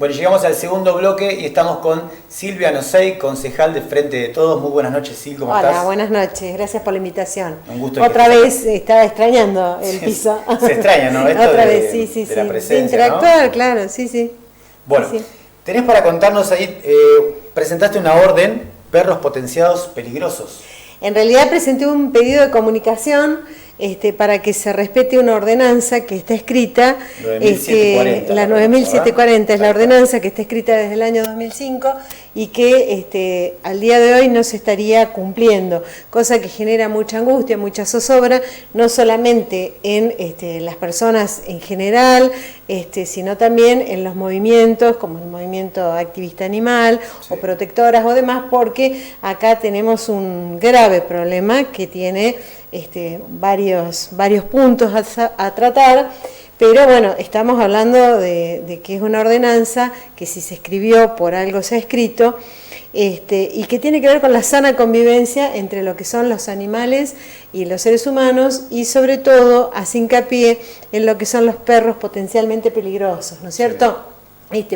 Bueno, llegamos al segundo bloque y estamos con Silvia Nosey, concejal de Frente de Todos. Muy buenas noches, Sil, ¿cómo estás? Hola, buenas noches, gracias por la invitación. Un gusto. Otra vez estaba extrañando el piso. Se extraña, ¿no? Esto Otra de, vez, sí. la presencia, de interactuar, ¿no? claro, sí. Bueno, sí. Tenés para contarnos ahí, presentaste una orden, perros potenciados peligrosos. En realidad presenté un pedido de comunicación para que se respete una ordenanza que está escrita, 9740, la 9740 es la ordenanza que está escrita desde el año 2005 y que al día de hoy no se estaría cumpliendo, cosa que genera mucha angustia, mucha zozobra, no solamente en las personas en general, sino también en los movimientos, como el movimiento activista animal, sí, o protectoras o demás, porque acá tenemos un grave problema que tiene varios puntos a tratar, pero bueno, estamos hablando de que es una ordenanza que si se escribió, por algo se ha escrito, y que tiene que ver con la sana convivencia entre lo que son los animales y los seres humanos, y sobre todo hace hincapié en lo que son los perros potencialmente peligrosos, ¿no es cierto?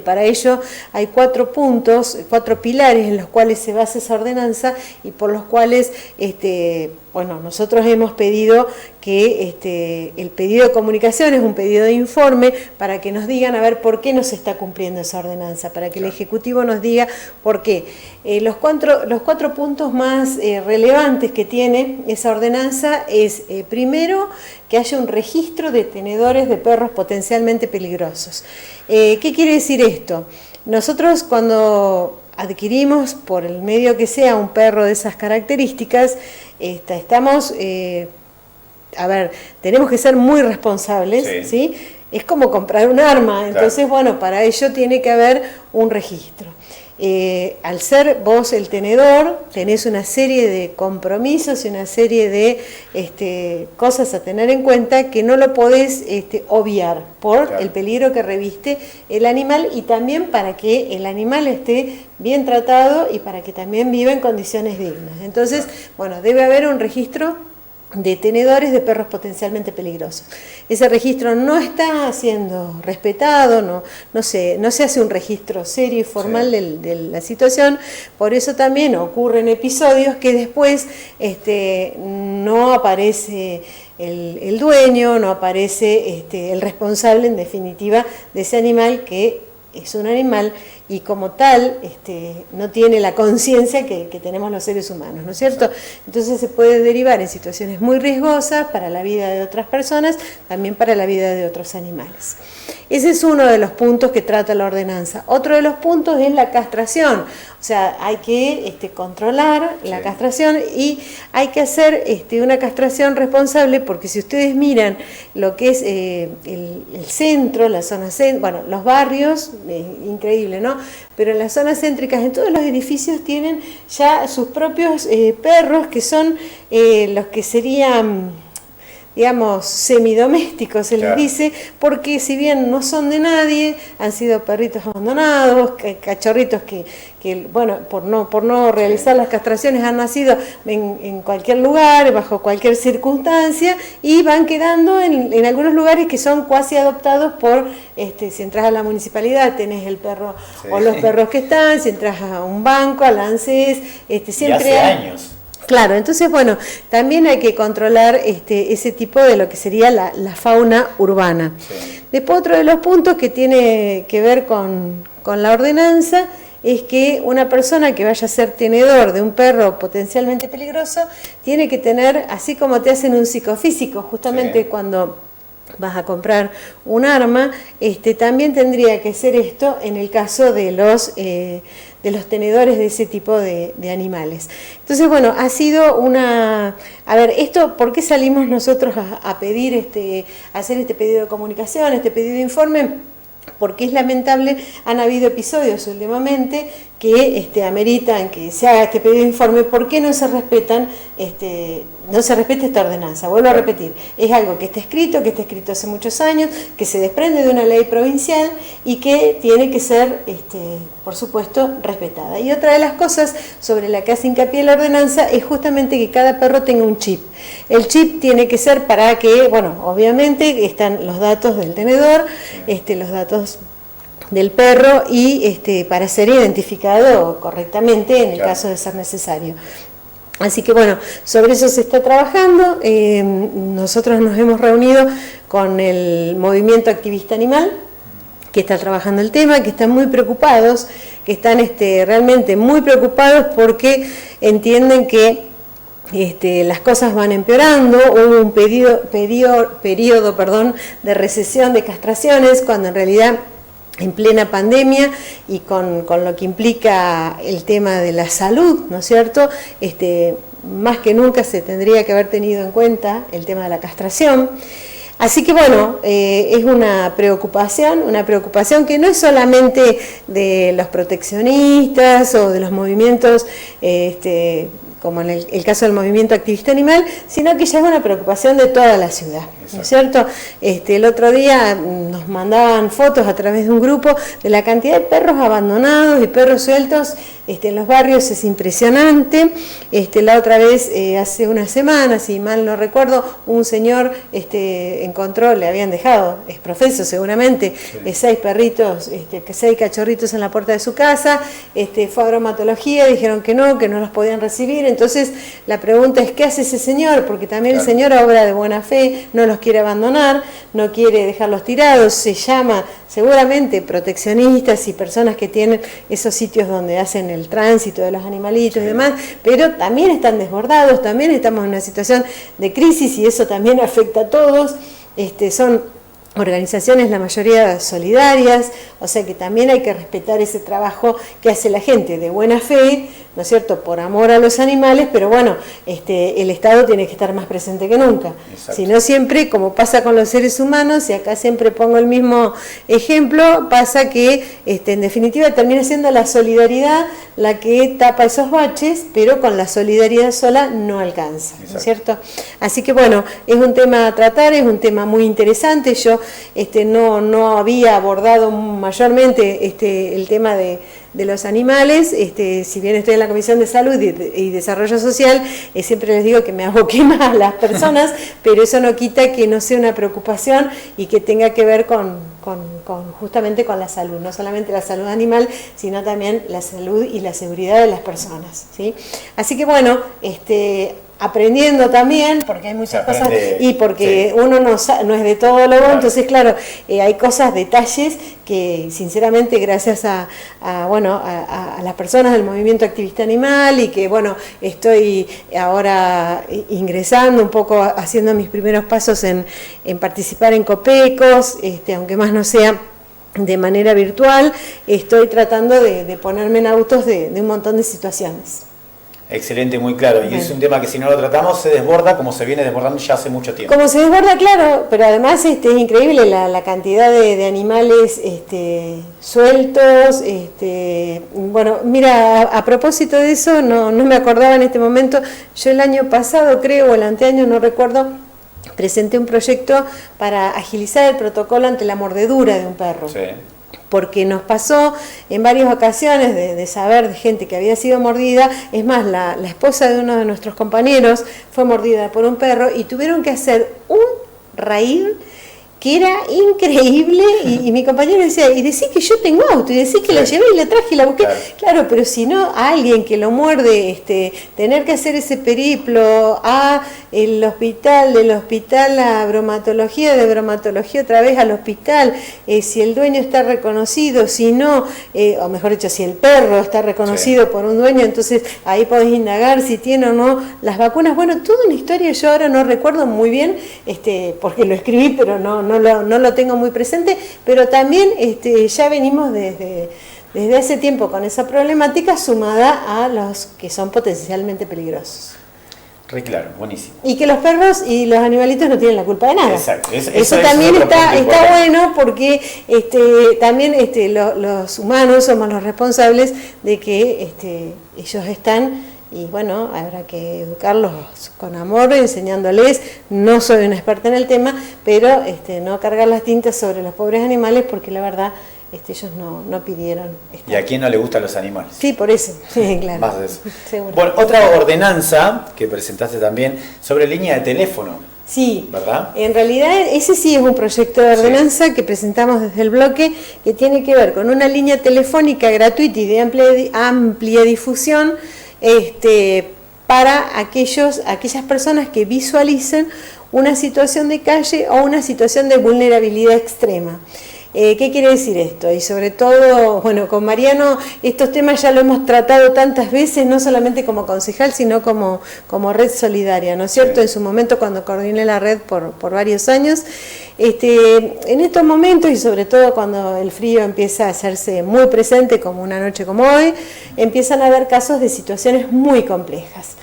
Para ello hay 4 puntos, 4 pilares en los cuales se basa esa ordenanza y por los cuales nosotros hemos pedido que el pedido de comunicación es un pedido de informe para que nos digan a ver por qué no se está cumpliendo esa ordenanza, para que el Ejecutivo nos diga por qué. Los 4 puntos más relevantes que tiene esa ordenanza es, primero, que haya un registro de tenedores de perros potencialmente peligrosos. ¿Qué quiere decir esto? Nosotros cuando adquirimos, por el medio que sea, un perro de esas características, tenemos que ser muy responsables, ¿sí? Es como comprar un arma, entonces, claro, para ello tiene que haber un registro. Al ser vos el tenedor, tenés una serie de compromisos y una serie de cosas a tener en cuenta que no lo podés obviar por el peligro que reviste el animal y también para que el animal esté bien tratado y para que también viva en condiciones dignas. Entonces, debe haber un registro de tenedores de perros potencialmente peligrosos. Ese registro no está siendo respetado, no se hace un registro serio y formal de la situación, por eso también ocurren episodios que después no aparece el dueño, no aparece el responsable en definitiva de ese animal, que es un animal y como tal no tiene la conciencia que tenemos los seres humanos, ¿no es cierto? Entonces se puede derivar en situaciones muy riesgosas para la vida de otras personas, también para la vida de otros animales. Ese es uno de los puntos que trata la ordenanza. Otro de los puntos es la castración, o sea, hay que controlar la castración y hay que hacer una castración responsable, porque si ustedes miran lo que es el centro, la zona centro, los barrios, increíble, ¿no? Pero en las zonas céntricas, en todos los edificios tienen ya sus propios perros, que son los que serían, digamos, semidomésticos, se les dice, porque si bien no son de nadie, han sido perritos abandonados, cachorritos que por no realizar las castraciones han nacido en cualquier lugar, bajo cualquier circunstancia, y van quedando en algunos lugares que son cuasi adoptados por, si entras a la municipalidad tenés el perro o los perros que están, si entras a un banco, al ANSES, siempre hace años. Claro, entonces también hay que controlar ese tipo de lo que sería la fauna urbana. Sí. Después otro de los puntos que tiene que ver con la ordenanza es que una persona que vaya a ser tenedor de un perro potencialmente peligroso tiene que tener, así como te hacen un psicofísico, justamente cuando vas a comprar un arma, también tendría que ser esto en el caso de los tenedores de ese tipo de animales. Entonces, ha sido una... A ver, ¿por qué salimos nosotros a pedir hacer este pedido de comunicación, este pedido de informe? Porque es lamentable, han habido episodios últimamente que ameritan que se haga este pedido de informe. ¿Por qué no se respeta esta ordenanza? Vuelvo a repetir, es algo que está escrito hace muchos años, que se desprende de una ley provincial y que tiene que ser, por supuesto, respetada. Y otra de las cosas sobre la que hace hincapié la ordenanza es justamente que cada perro tenga un chip. El chip tiene que ser para que, obviamente están los datos del tenedor, los datos del perro y para ser identificado correctamente en el caso de ser necesario. Así que bueno, sobre eso se está trabajando. Nosotros nos hemos reunido con el movimiento activista animal, que está trabajando el tema, que están muy preocupados, que están realmente muy preocupados porque entienden que las cosas van empeorando. Hubo un periodo de recesión de castraciones, cuando en realidad en plena pandemia y con lo que implica el tema de la salud, ¿no es cierto? Más que nunca se tendría que haber tenido en cuenta el tema de la castración. Así que bueno, es una preocupación que no es solamente de los proteccionistas o de los movimientos como en el caso del movimiento activista animal, sino que ya es una preocupación de toda la ciudad, ¿no es cierto? El otro día nos mandaban fotos a través de un grupo de la cantidad de perros abandonados y perros sueltos en los barrios. Es impresionante. La otra vez, hace una semana, si mal no recuerdo, un señor encontró, le habían dejado, es profeso seguramente, 6 perritos, 6 cachorritos en la puerta de su casa. Fue a bromatología, dijeron que no los podían recibir. Entonces la pregunta es, ¿qué hace ese señor? Porque también el señor obra de buena fe, no los quiere abandonar, no quiere dejarlos tirados. Se llama seguramente proteccionistas y personas que tienen esos sitios donde hacen el tránsito de los animalitos y demás, pero también están desbordados, también estamos en una situación de crisis y eso también afecta a todos. Son organizaciones, la mayoría solidarias, o sea que también hay que respetar ese trabajo que hace la gente de buena fe, ¿no es cierto?, por amor a los animales, pero bueno, el Estado tiene que estar más presente que nunca. Si no, siempre, como pasa con los seres humanos, y acá siempre pongo el mismo ejemplo, pasa que en definitiva termina siendo la solidaridad la que tapa esos baches, pero con la solidaridad sola no alcanza, ¿no es cierto? Así que bueno, es un tema a tratar, es un tema muy interesante. Yo no había abordado mayormente el tema de los animales, si bien estoy en la Comisión de Salud y Desarrollo Social, siempre les digo que me aboqué más a las personas, pero eso no quita que no sea una preocupación y que tenga que ver justamente con la salud, no solamente la salud animal, sino también la salud y la seguridad de las personas, ¿sí? Así que bueno, aprendiendo también, porque hay muchas cosas, y porque uno no es de todo lo bueno, entonces claro, hay cosas, detalles que sinceramente gracias a las personas del movimiento activista animal, y que bueno, estoy ahora ingresando un poco, haciendo mis primeros pasos en participar en Copecos, aunque más no sea de manera virtual, estoy tratando de ponerme en autos de un montón de situaciones. Excelente, muy claro. Y es un tema que si no lo tratamos se desborda, como se viene desbordando ya hace mucho tiempo. Como se desborda, claro, pero además es increíble la cantidad de animales sueltos. Bueno, mira, a propósito de eso, no me acordaba en este momento, yo el año pasado, creo, o el anteaño, no recuerdo, presenté un proyecto para agilizar el protocolo ante la mordedura de un perro. Sí. Porque nos pasó en varias ocasiones de saber de gente que había sido mordida. Es más, la esposa de uno de nuestros compañeros fue mordida por un perro y tuvieron que hacer un raíz que era increíble, y mi compañero decía, y decís que yo tengo auto, y decís que la llevé y la traje y la busqué. Claro, pero si no, a alguien que lo muerde, tener que hacer ese periplo del hospital a bromatología, de bromatología otra vez al hospital, si el dueño está reconocido, si no, o mejor dicho, si el perro está reconocido por un dueño, entonces ahí podés indagar si tiene o no las vacunas. Bueno, toda una historia, yo ahora no recuerdo muy bien, porque lo escribí, pero no lo tengo muy presente, pero también ya venimos desde hace tiempo con esa problemática, sumada a los que son potencialmente peligrosos. Re claro, buenísimo. Y que los perros y los animalitos no tienen la culpa de nada. Exacto. Eso también está bueno, porque también los humanos somos los responsables de que ellos están. Y bueno, habrá que educarlos con amor, enseñándoles. No soy una experta en el tema, pero no cargar las tintas sobre los pobres animales, porque la verdad ellos no pidieron estar. ¿Y a quién no le gustan los animales? Sí, por eso, sí, claro. Más de eso. Seguro. Bueno, otra ordenanza que presentaste también sobre línea de teléfono. Sí, ¿verdad? En realidad ese sí es un proyecto de ordenanza que presentamos desde el bloque, que tiene que ver con una línea telefónica gratuita y de amplia difusión para aquellas personas que visualicen una situación de calle o una situación de vulnerabilidad extrema. ¿Qué quiere decir esto? Y sobre todo, bueno, con Mariano estos temas ya lo hemos tratado tantas veces, no solamente como concejal, sino como red solidaria, ¿no es cierto? En su momento cuando coordiné la red por varios años. En estos momentos, y sobre todo cuando el frío empieza a hacerse muy presente, como una noche como hoy, empiezan a haber casos de situaciones muy complejas.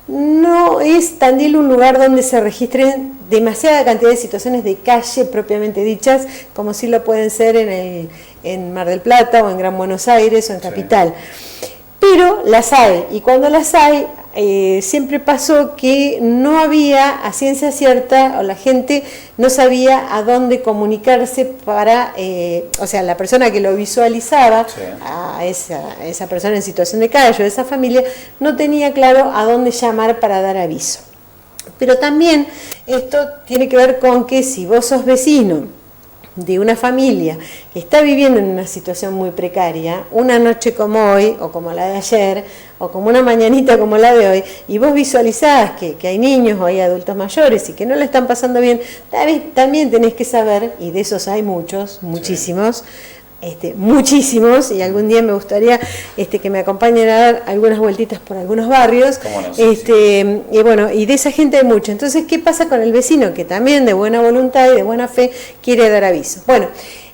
No es Tandil un lugar donde se registren demasiada cantidad de situaciones de calle propiamente dichas, como sí lo pueden ser en Mar del Plata o en Gran Buenos Aires o en Capital. Pero las hay, y cuando las hay, siempre pasó que no había a ciencia cierta, o la gente no sabía a dónde comunicarse para, o sea, la persona que lo visualizaba, a esa persona en situación de calle o de esa familia, no tenía claro a dónde llamar para dar aviso. Pero también esto tiene que ver con que si vos sos vecino de una familia que está viviendo en una situación muy precaria, una noche como hoy, o como la de ayer, o como una mañanita como la de hoy, y vos visualizás que hay niños o hay adultos mayores y que no la están pasando bien, también tenés que saber, y de esos hay muchos, muchísimos, muchísimos, y algún día me gustaría que me acompañen a dar algunas vueltitas por algunos barrios. No? Y bueno, y de esa gente hay mucho. Entonces, ¿qué pasa con el vecino que también de buena voluntad y de buena fe quiere dar aviso? Bueno,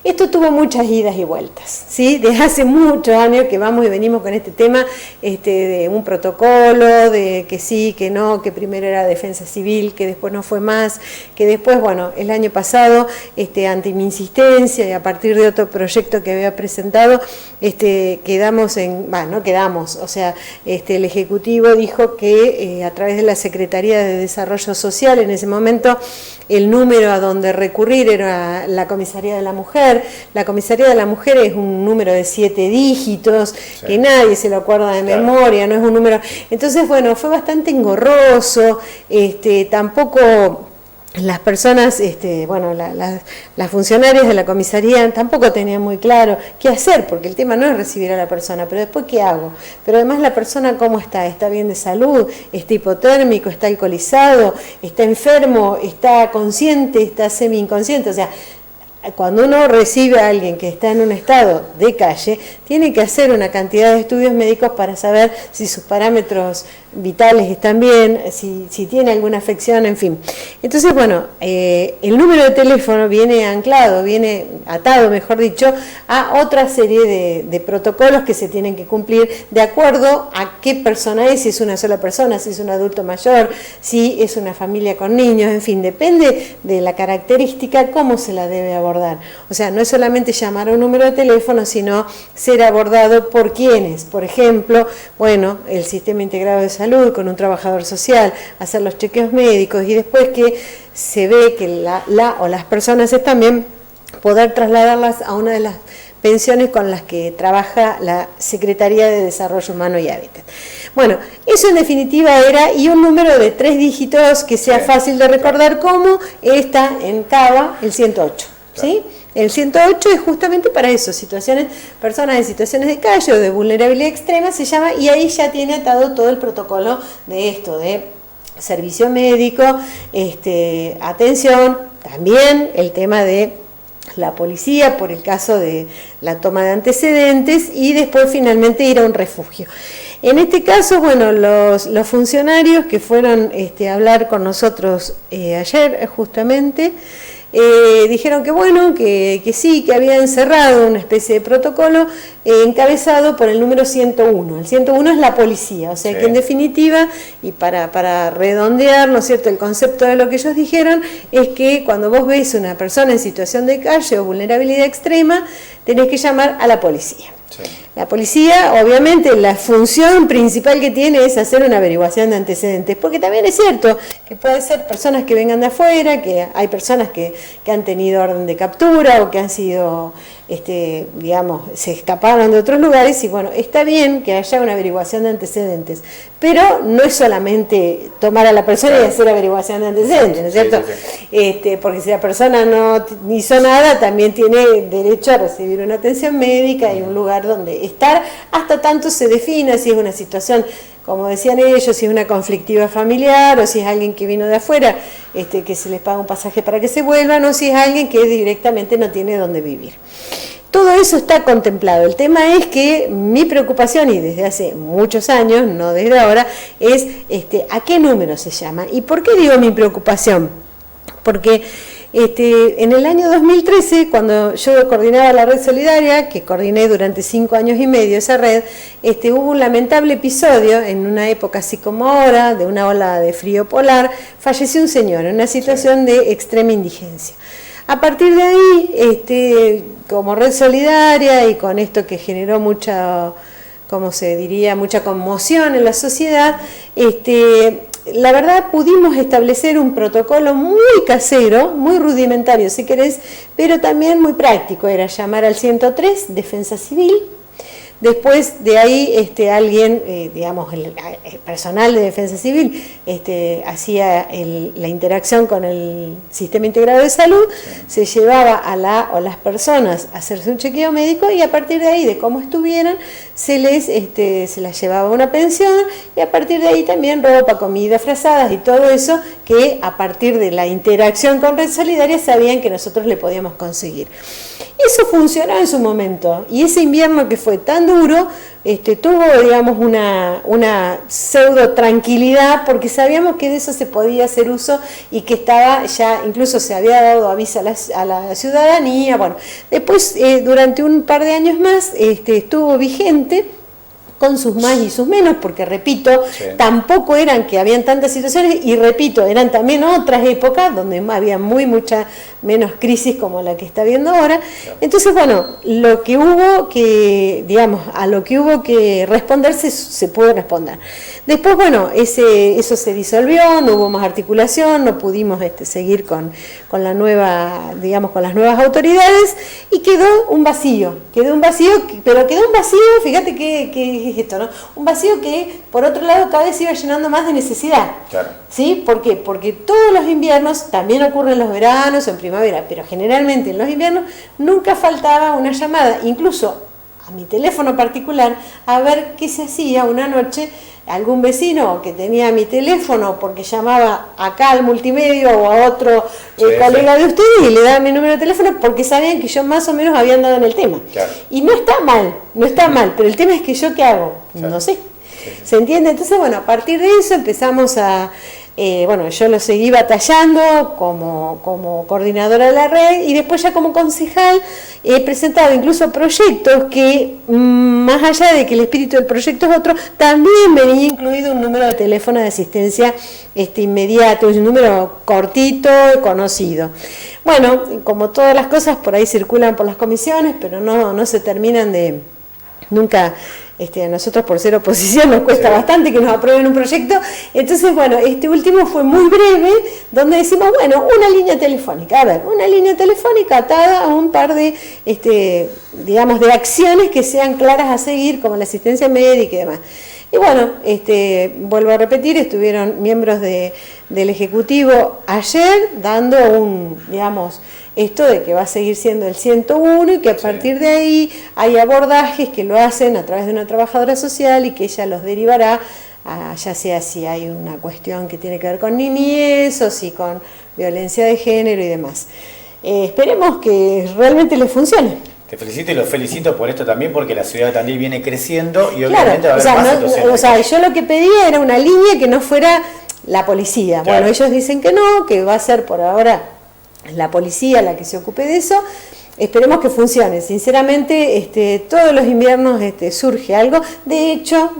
esto tuvo muchas idas y vueltas, ¿sí? Desde hace muchos años que vamos y venimos con este tema de un protocolo, de que sí, que no, que primero era defensa civil, que después no fue más, que después, bueno, el año pasado, ante mi insistencia y a partir de otro proyecto que había presentado, quedamos no quedamos, o sea, el Ejecutivo dijo que a través de la Secretaría de Desarrollo Social, en ese momento, el número a donde recurrir era la Comisaría de la Mujer. La Comisaría de la Mujer es un número de 7 dígitos, que nadie se lo acuerda de memoria, no es un número. Entonces, bueno, fue bastante engorroso, tampoco las personas, las funcionarias de la comisaría tampoco tenían muy claro qué hacer, porque el tema no es recibir a la persona, pero después qué hago. Pero además la persona cómo está bien de salud, está hipotérmico, está alcoholizado, está enfermo, está consciente, está semi-inconsciente, o sea, cuando uno recibe a alguien que está en un estado de calle, tiene que hacer una cantidad de estudios médicos para saber si sus parámetros vitales están bien, si tiene alguna afección, en fin. Entonces, bueno, el número de teléfono viene anclado, viene atado, mejor dicho, a otra serie de protocolos que se tienen que cumplir de acuerdo a qué persona es, si es una sola persona, si es un adulto mayor, si es una familia con niños, en fin, depende de la característica, cómo se la debe abordar. O sea, no es solamente llamar a un número de teléfono, sino ser abordado por quienes. Por ejemplo, bueno, el Sistema Integrado de Salud con un trabajador social, hacer los chequeos médicos y después que se ve que las personas están bien, poder trasladarlas a una de las pensiones con las que trabaja la Secretaría de Desarrollo Humano y Hábitat. Bueno, eso en definitiva era, y un número de 3 dígitos que sea fácil de recordar, como está en Cava, el 108, ¿sí? El 108 es justamente para eso, personas en situaciones de calle o de vulnerabilidad extrema se llama, y ahí ya tiene atado todo el protocolo de esto, de servicio médico, atención, también el tema de la policía por el caso de la toma de antecedentes y después finalmente ir a un refugio. En este caso, bueno, los funcionarios que fueron a hablar con nosotros ayer justamente, dijeron que bueno, que sí, que habían cerrado una especie de protocolo encabezado por el número 101. El 101 es la policía, o sea que en definitiva, y para redondear, ¿no es cierto?, el concepto de lo que ellos dijeron, es que cuando vos ves una persona en situación de calle o vulnerabilidad extrema, tenés que llamar a la policía. La policía, obviamente, la función principal que tiene es hacer una averiguación de antecedentes, porque también es cierto que puede ser personas que vengan de afuera, que hay personas que han tenido orden de captura o que han sido digamos, se escaparon de otros lugares y bueno, está bien que haya una averiguación de antecedentes, pero no es solamente tomar a la persona y hacer averiguación de antecedentes, ¿no es cierto? Sí. Porque si la persona no hizo nada, también tiene derecho a recibir una atención médica y un lugar donde estar hasta tanto se defina si es una situación, como decían ellos, si es una conflictiva familiar o si es alguien que vino de afuera, que se les paga un pasaje para que se vuelvan, o si es alguien que directamente no tiene dónde vivir. Todo eso está contemplado. El tema es que mi preocupación, y desde hace muchos años, no desde ahora, es a qué número se llama. ¿Y por qué digo mi preocupación? Porque en el año 2013, cuando yo coordinaba la red solidaria, que coordiné durante 5 años y medio esa red, hubo un lamentable episodio, en una época así como ahora, de una ola de frío polar, falleció un señor en una situación de extrema indigencia. A partir de ahí, como red solidaria y con esto que generó mucha, ¿cómo se diría?, mucha conmoción en la sociedad, la verdad pudimos establecer un protocolo muy casero, muy rudimentario si querés, pero también muy práctico. Era llamar al 103, Defensa Civil. Después de ahí alguien, digamos, el personal de Defensa Civil hacía la interacción con el Sistema Integrado de Salud, se llevaba a las personas a hacerse un chequeo médico y a partir de ahí, de cómo estuvieran, se las llevaba una pensión y a partir de ahí también ropa, comida, frazadas y todo eso que a partir de la interacción con Red Solidaria sabían que nosotros le podíamos conseguir. Eso funcionó en su momento y ese invierno que fue tan duro tuvo, digamos, una pseudo tranquilidad porque sabíamos que de eso se podía hacer uso y que estaba ya, incluso se había dado aviso a la ciudadanía. Bueno, después durante un par de años más estuvo vigente, con sus más y sus menos, porque repito, tampoco eran que habían tantas situaciones, y repito, eran también otras épocas donde había mucha menos crisis como la que está habiendo ahora. Entonces, bueno, lo que hubo que, digamos, a lo que hubo que responder se pudo responder. Después, bueno, eso se disolvió, no hubo más articulación, no pudimos seguir con la nueva, digamos, con las nuevas autoridades, y quedó un vacío, pero quedó un vacío, fíjate que es esto, ¿no? Un vacío que, por otro lado, cada vez se iba llenando más de necesidad. Claro. ¿Sí? ¿Por qué? Porque todos los inviernos, también ocurre en los veranos o en primavera, pero generalmente en los inviernos nunca faltaba una llamada, incluso a mi teléfono particular, a ver qué se hacía una noche. Algún vecino que tenía mi teléfono porque llamaba acá al multimedio o a otro colega de ustedes y le daba mi número de teléfono porque sabían que yo más o menos había andado en el tema. Claro. Y no está mal, pero el tema es que yo qué hago, no sé. ¿Se entiende? Entonces, bueno, a partir de eso empezamos a... yo lo seguí batallando como coordinadora de la red y después ya como concejal he presentado incluso proyectos que, más allá de que el espíritu del proyecto es otro, también venía incluido un número de teléfono de asistencia inmediato, un número cortito, conocido. Bueno, como todas las cosas por ahí circulan por las comisiones, pero no se terminan de... Nunca... a nosotros por ser oposición nos cuesta bastante que nos aprueben un proyecto, entonces bueno, este último fue muy breve, donde decimos, bueno, una línea telefónica atada a un par de, digamos, de acciones que sean claras a seguir, como la asistencia médica y demás. Y bueno, vuelvo a repetir, estuvieron miembros del Ejecutivo ayer dando digamos, esto de que va a seguir siendo el 101 y que a partir de ahí hay abordajes que lo hacen a través de una trabajadora social y que ella los derivará, ya sea si hay una cuestión que tiene que ver con niñez o si con violencia de género y demás. Esperemos que realmente les funcione. Te felicito y los felicito por esto también, porque la ciudad de Tandil viene creciendo y obviamente va a haber más situaciones. Yo lo que pedía era una línea que no fuera la policía. Claro. Bueno, ellos dicen que no, que va a ser por ahora la policía la que se ocupe de eso. Esperemos que funcione. Sinceramente, todos los inviernos surge algo. De hecho,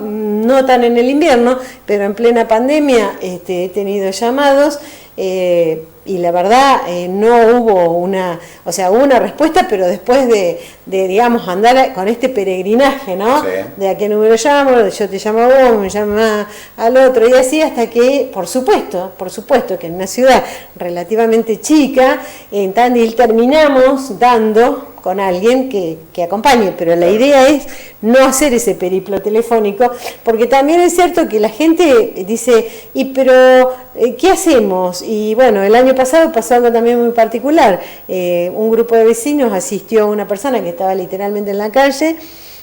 no tan en el invierno, pero en plena pandemia he tenido llamados y la verdad no hubo hubo una respuesta, pero después de digamos, andar con este peregrinaje, ¿no? Sí. De a qué número llamo, yo te llamo a vos, me llama al otro, y así hasta que, por supuesto, que en una ciudad relativamente chica, en Tandil terminamos dando, con alguien que acompañe, pero la idea es no hacer ese periplo telefónico, porque también es cierto que la gente dice, pero ¿qué hacemos? Y bueno, el año pasado pasó algo también muy particular. Un grupo de vecinos asistió a una persona que estaba literalmente en la calle.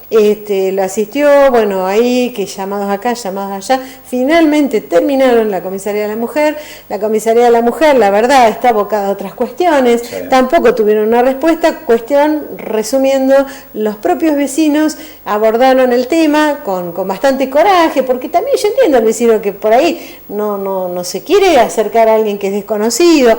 Lo asistió, bueno, ahí, que llamados acá, llamados allá, finalmente terminaron la comisaría de la mujer. La comisaría de la mujer, la verdad, está abocada a otras cuestiones, sí. Tampoco tuvieron una respuesta. Resumiendo, los propios vecinos abordaron el tema con bastante coraje, porque también yo entiendo al vecino que por ahí no se quiere acercar a alguien que es desconocido.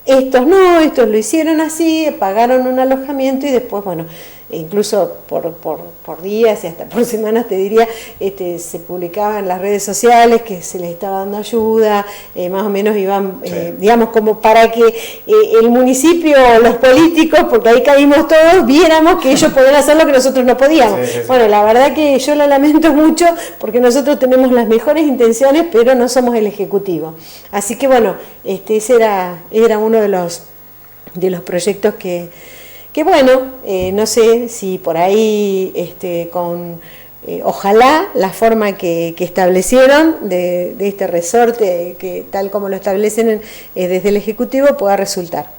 Estos lo hicieron así, pagaron un alojamiento y después, bueno, incluso por días y hasta por semanas, te diría, se publicaba en las redes sociales que se les estaba dando ayuda, más o menos iban, sí. Digamos, como para que el municipio, los políticos, porque ahí caímos todos, viéramos que ellos podían hacer lo que nosotros no podíamos. Sí. Bueno, la verdad que yo lo lamento mucho, porque nosotros tenemos las mejores intenciones, pero no somos el Ejecutivo. Así que bueno, ese era uno de los proyectos que bueno, no sé si por ahí ojalá la forma que establecieron de este resorte, que tal como lo establecen desde el Ejecutivo, pueda resultar.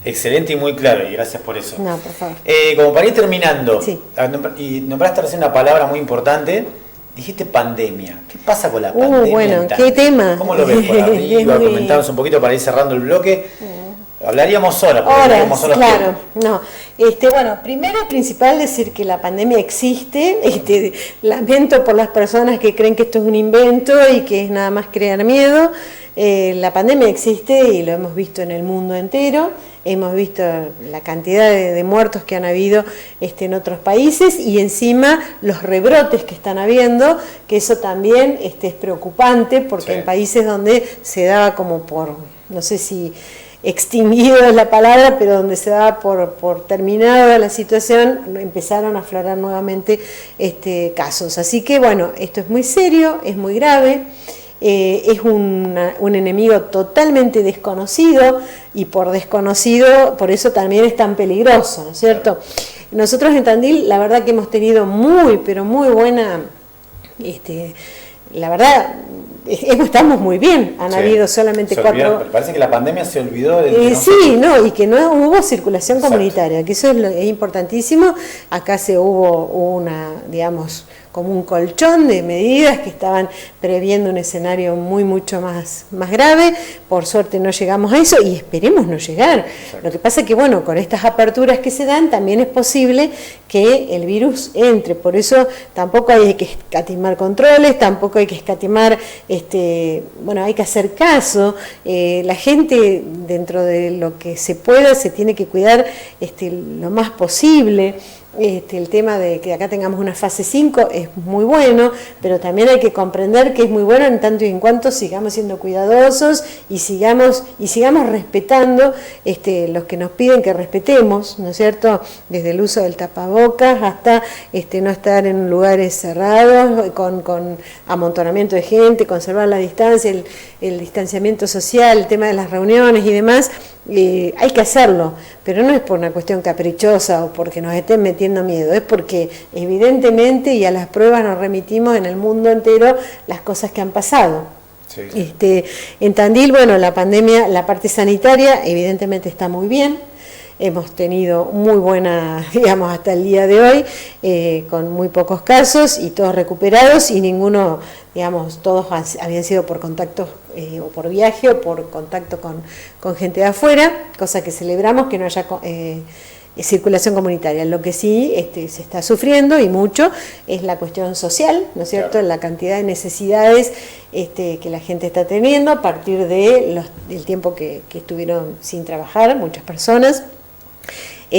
Excelente y muy claro, y gracias por eso. No, por favor. Como para ir terminando, sí. Y nombraste recién una palabra muy importante, dijiste pandemia. ¿Qué pasa con la pandemia? Bueno, ¿qué tema? ¿Cómo lo ves por arriba? Comentamos un poquito para ir cerrando el bloque. Hablaríamos horas, claro, no. Bueno, primero principal decir que la pandemia existe. Lamento por las personas que creen que esto es un invento y que es nada más crear miedo. La pandemia existe y lo hemos visto en el mundo entero. Hemos visto la cantidad de muertos que han habido en otros países y encima los rebrotes que están habiendo, que eso también es preocupante, porque sí. En países donde se daba como por, no sé si extinguido es la palabra, pero donde se daba por terminada la situación, empezaron a aflorar nuevamente casos. Así que bueno, esto es muy serio, es muy grave. Es un enemigo totalmente desconocido y por desconocido, por eso también es tan peligroso, ¿no es cierto? Nosotros en Tandil, la verdad que hemos tenido pero muy buena, la verdad, estamos muy bien, han habido solamente 4... Parece que la pandemia se olvidó sí, y que no hubo circulación comunitaria, que eso es importantísimo. Acá hubo una, digamos, como un colchón de medidas que estaban previendo un escenario mucho más grave. Por suerte no llegamos a eso y esperemos no llegar. Exacto. Lo que pasa es que, bueno, con estas aperturas que se dan, también es posible que el virus entre. Por eso tampoco hay que escatimar controles, tampoco hay que escatimar, bueno, hay que hacer caso. La gente, dentro de lo que se pueda, se tiene que cuidar lo más posible. El tema de que acá tengamos una fase 5 es muy bueno, pero también hay que comprender que es muy bueno en tanto y en cuanto sigamos siendo cuidadosos y sigamos respetando los que nos piden que respetemos, ¿no es cierto? Desde el uso del tapabocas hasta no estar en lugares cerrados con amontonamiento de gente, conservar la distancia, el distanciamiento social, el tema de las reuniones y demás. Hay que hacerlo, pero no es por una cuestión caprichosa o porque nos estén metiendo miedo, es porque evidentemente y a las pruebas nos remitimos en el mundo entero las cosas que han pasado. Sí. En Tandil, bueno, la pandemia, la parte sanitaria evidentemente está muy bien. Hemos tenido muy buena, digamos, hasta el día de hoy, con muy pocos casos y todos recuperados y ninguno, digamos, todos habían sido por contacto o por viaje o por contacto con gente de afuera, cosa que celebramos que no haya circulación comunitaria. Lo que sí se está sufriendo y mucho es la cuestión social, ¿no es cierto? Claro. La cantidad de necesidades que la gente está teniendo a partir del tiempo que estuvieron sin trabajar, muchas personas.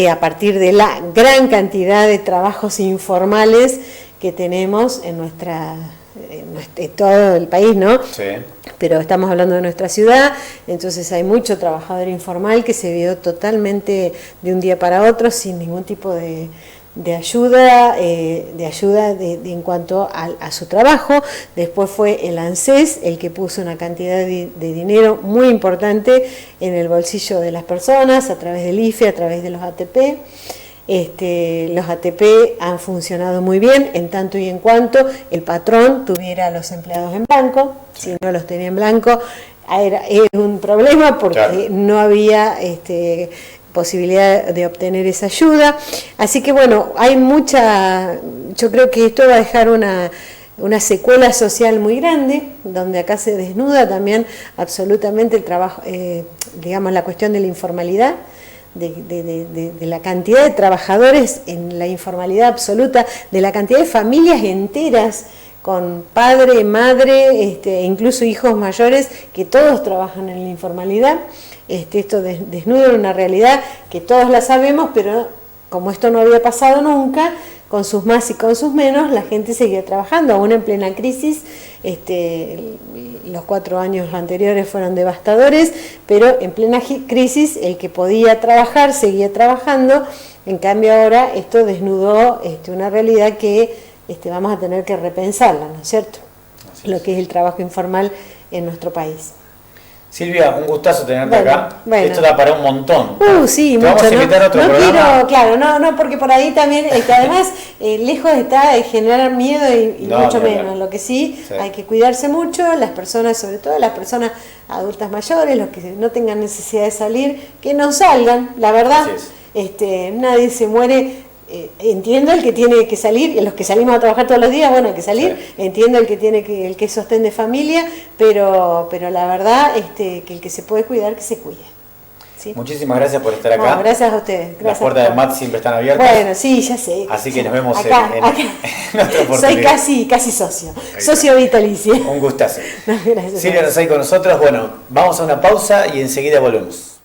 A partir de la gran cantidad de trabajos informales que tenemos en todo el país, ¿no? Sí. Pero estamos hablando de nuestra ciudad, entonces hay mucho trabajador informal que se vio totalmente de un día para otro sin ningún tipo de ayuda, en cuanto a su trabajo. Después fue el ANSES el que puso una cantidad de dinero muy importante en el bolsillo de las personas, a través del IFE, a través de los ATP. Los ATP han funcionado muy bien en tanto y en cuanto el patrón tuviera a los empleados en blanco. Si no los tenía en blanco era un problema porque no había posibilidad de obtener esa ayuda. Así que bueno, yo creo que esto va a dejar una secuela social muy grande, donde acá se desnuda también absolutamente el trabajo, digamos, la cuestión de la informalidad, de la cantidad de trabajadores en la informalidad absoluta, de la cantidad de familias enteras con padre, madre, incluso hijos mayores, que todos trabajan en la informalidad. Esto desnuda una realidad que todos la sabemos, pero como esto no había pasado nunca, con sus más y con sus menos, la gente seguía trabajando, aún en plena crisis. Los 4 años anteriores fueron devastadores, pero en plena crisis el que podía trabajar seguía trabajando. En cambio ahora esto desnudó una realidad que vamos a tener que repensarla, ¿no es cierto? Lo que es el trabajo informal en nuestro país. Silvia, un gustazo tenerte acá. Bueno. Esto da para un montón. Sí, te mucho. Vamos a invitar a otro programa. Porque por ahí también, además, lejos está de generar miedo y mucho menos. Lo que sí, hay que cuidarse mucho, las personas, sobre todo las personas adultas mayores, los que no tengan necesidad de salir, que no salgan, la verdad. Nadie se muere. Entiendo el que tiene que salir, los que salimos a trabajar todos los días, bueno, hay que salir, entiendo el que es sostén de familia, pero la verdad que el que se puede cuidar, que se cuide. ¿Sí? Muchísimas gracias por estar acá. No, gracias a ustedes. Gracias. Las puertas de MAT siempre están abiertas. Bueno, sí, ya sé. Así que nos vemos acá. en otra oportunidad. Soy casi socio vitalicio. Un gustazo. No, gracias. Silvia Nosey con nosotros. Bueno, vamos a una pausa y enseguida volvemos.